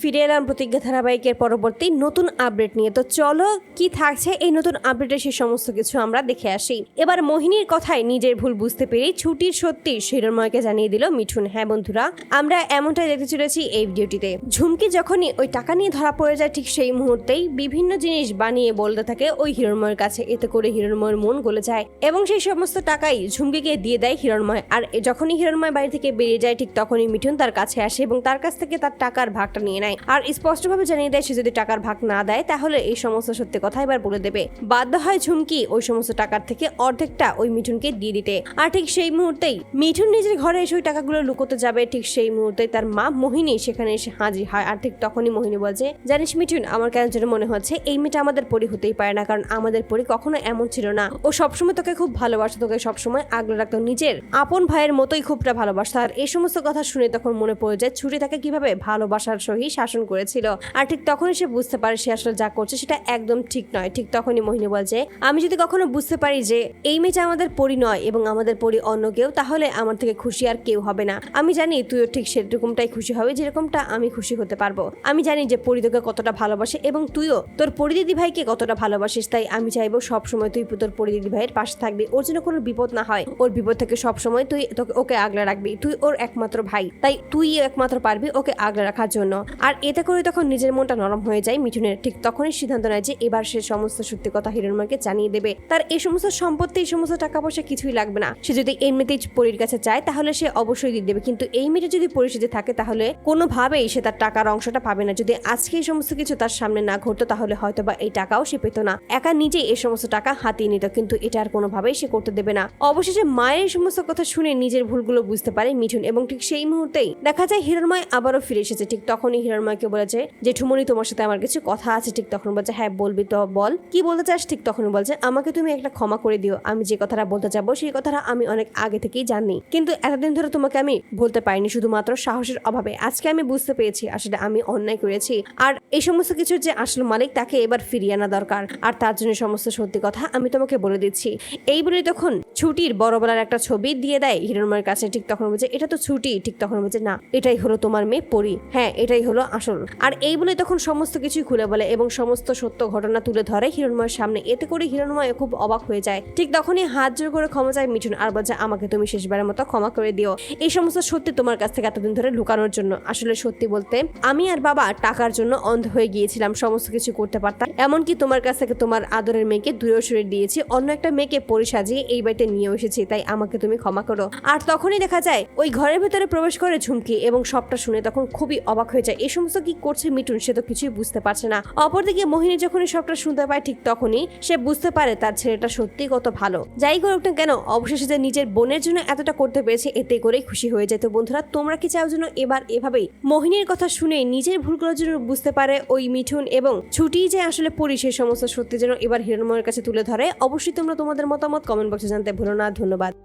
ফিরে এলাম প্রতিজ্ঞা ধারাবাহিকের পরবর্তী নতুন আপডেট নিয়ে। তো চলো কি থাকছে এই নতুন আপডেটে সে সমস্ত কিছু আমরা দেখে আসি। এবার মোহিনীর কথায় নিজের ভুল বুঝতে পেরে ছুটির সত্যি হিরণময়কে জানিয়ে দিল মিঠুন। হ্যাঁ বন্ধুরা, আমরা এমনটাই দেখতে চলেছি এই ভিডিওটিতে। ঝুমকি যখনই ওই টাকা নিয়ে ধরা পড়ে যায় ঠিক সেই মুহূর্তেই বিভিন্ন জিনিস বানিয়ে বলতে থাকে ওই হিরণময়ের কাছে। এতে করে হিরণময়ের মন গলে যায় এবং সেই সমস্ত টাকাই ঝুমকিকে দিয়ে দেয় হিরণময়। আর যখনই হিরণময় বাড়ি থেকে বেরিয়ে যায় ঠিক তখনই মিঠুন তার কাছে আসে এবং তার কাছ থেকে তার টাকার ভাগটা নিয়ে নেয় আর স্পষ্টভাবে জানিয়ে দেয় সে যদি টাকার ভাগ না দেয় তাহলে এই সমস্ত সত্যি কথা এবার বলে দেবে। বাধ্য হয় ঝুমকি ওই সমস্ত টাকার থেকে অর্ধেকটা ওই মিঠুনকে দিয়ে দিতে। আর ঠিক সেই মুহূর্তেই মিঠুন নিজের ঘরে এসে ওই টাকাগুলো লুকোতে যাবে, ঠিক সেই মুহূর্তেই তার মা মোহিনী সেখানে এসে হাজির হয়। আর ঠিক তখনই মোহিনী বলছে, জানিস মিঠুন, আমার কেন যেন মনে হচ্ছে এই মেয়েটা আমাদের পরি হতেই পারে না, কারণ আমাদের পরি কখনো এমন ছিল না। ও সবসময় তোকে খুব ভালোবাসতো, তোকে সবসময় আগলে রাখতো, নিজের আপন ভাইয়ের মতোই খুবটা ভালোবাসতো। আর এই সমস্ত কথা শুনে তখন মনে পড়ে যায় ছুটি তাকে কিভাবে ভালোবাসার সহিত শাসন করেছিল। আর ঠিক তখনই সে বুঝতে পারে সে আসলে যা করছে সেটা একদম ঠিক নয়। ঠিক তখনই মোহিনী বলছে, আমি যদি কখনো বুঝতে পারি যে এই মেয়েটা আমাদের পরি নয় এবং আমাদের পরি অন্য কেউ, তাহলে আমার থেকে খুশি আর কেউ হবে না। আমি জানি তুইও ঠিক সেরকমটাই খুশি হবে যেরকমটা আমি খুশি হতে পারবো। আমি জানি যে পরি তোকে কতটা ভালোবাসে এবং তুইও তোর পরি দিদি ভাইকে কতটা ভালোবাসিস। তাই আমি চাইবো সবসময় তুই তোর পরি দিদি ভাইয়ের পাশে থাকবি, ওর জন্য কোনো বিপদ না হয়। ওর বিপদ থেকে সবসময় তুই ওকে আগলে রাখবি। তুই ওর একমাত্র ভাই, তাই তুই একমাত্র পারবি ওকে আগলে রাখার জন্য। আর এতে করে তখন নিজের মনটা নরম হয়ে যায় মিঠুনের। ঠিক তখনই সিদ্ধান্ত নেয় যে এবার সে সমস্ত সত্যি কথা হিরণময়কে জানিয়ে দেবে। তার এই সমস্ত সম্পত্তি, এই সমস্ত টাকা পয়সা কিছুই লাগবে না। সে যদি এমনিতেই পরির কাছে চায় তাহলে সে অবশ্যই দিয়ে দেবে, কিন্তু এই মেয়েটা যদি পরিস্থিতি থাকে তাহলে কোনোভাবেই সে তার টাকার অংশটা পাবে না। যদি আজকে এই সমস্ত কিছু তার সামনে না ঘটতো তাহলে হয়তো বা এই টাকাও সে পেত না, একা নিজেই এই সমস্ত টাকা হাতিয়ে নিত, কিন্তু এটা আর কোনোভাবেই সে করতে দেবে না। অবশেষে মায়ের এই সমস্ত কথা শুনে নিজের ভুলগুলো বুঝতে পারে মিঠুন এবং ঠিক সেই মুহূর্তেই দেখা যায় হিরণময় আবারও ফিরে এসেছে। ঠিক তখনই হিরণময়কে বলেছে যে ঠুমনি, তোমার সাথে আমার কিছু কথা আছে। ঠিক তখন বলছে, হ্যাঁ বলবি তো বল, কি বলতে চাস। ঠিক তখনই বলছে, আমাকে তুমি একটা ক্ষমা করে দিও, আমি যে কথাটা বলতে চাবো সেই কথাটা আমি অনেক আগে থেকেই জানি, কিন্তু এতদিন ধরে তোমাকে আমি বলতে পারিনি শুধুমাত্র সাহসের অভাবে। আজকে আমি বুঝতে পেরেছি আসলে আমি অন্যায় করেছি, আর এই সমস্ত কিছুর যে আসল মালিক তাকে এবার ফিরিয়ে আনা দরকার, আর তার জন্য সমস্ত সত্যি কথা আমি তোমাকে বলে দিচ্ছি। এই বলে তখন ছুটির বড়বেলার একটা ছবি দিয়ে দেয় হিরণময়ের কাছে। ঠিক তখন বলছে, এটা তো ছুটি। ঠিক তখন বলছে, না এটাই হলো তোমার মেয়ে পরি, হ্যাঁ এটাই হলো আসল। আর এই বলে তখন সমস্ত কিছুই খুলে বলে এবং সমস্ত সত্য ঘটনা তুলে ধরে হিরণময়ের সামনে। এতে করে হিরণময় খুব অবাক হয়ে যায়। ঠিক তখনই হাত জোর করে ক্ষমা চায় মিঠুন আর বলছে, আমাকে তুমি শেষবারের মতো ক্ষমা করে দিও এই সমস্ত সত্যি তোমার কাছ থেকে এতদিন ধরে লুকানোর জন্য। আসলে সত্যি বলতে আমি আর বাবা টাকার জন্য অন্ধ হয়ে গিয়েছিলাম, সমস্ত কিছু করতে পারতাম, এমনকি তোমার কাছ থেকে তোমার আদরের মেয়েকে দূরে সরে দিয়েছি, অন্য একটা মেয়েকে পরি সাজিয়ে এই বাড়িতে নিয়ে এসেছি, তাই আমাকে তুমি ক্ষমা করো। আর তখনই দেখা যায় ওই ঘরের ভেতরে প্রবেশ করে ঝুমকি এবং সবটা শুনে তখন খুবই অবাক হয়ে যায়। এই সমস্ত কি করছে মিঠুন, সে তো কিছুই বুঝতে পারছে না। অপরদিকে মোহিনী যখনই সবটা শুনতে পায় ঠিক তখনই সে বুঝতে পারে তার ছেলেটা সত্যি কত ভালো। যাই করুক না কেন, অবশেষে যে নিজের বোনের জন্য এতটা করতে পেরেছে এতে করেই খুশি হয়ে যায়। তো বন্ধুরা, তোমরা কি চাও যেন এবার এভাবেই মোহিনীর কথা শুনে নিজের ভুলগুলোর জন্য বুঝতে পারে ওই মিঠুন এবং ছুটি যে আসলে পরি সেই সমস্ত সত্যি যেন এবার হিরণময়ের কাছে তুলে ধরে? অবশ্যই তোমরা তোমাদের মতামত কমেন্ট বক্সে জানতে ভুলো না। ধন্যবাদ।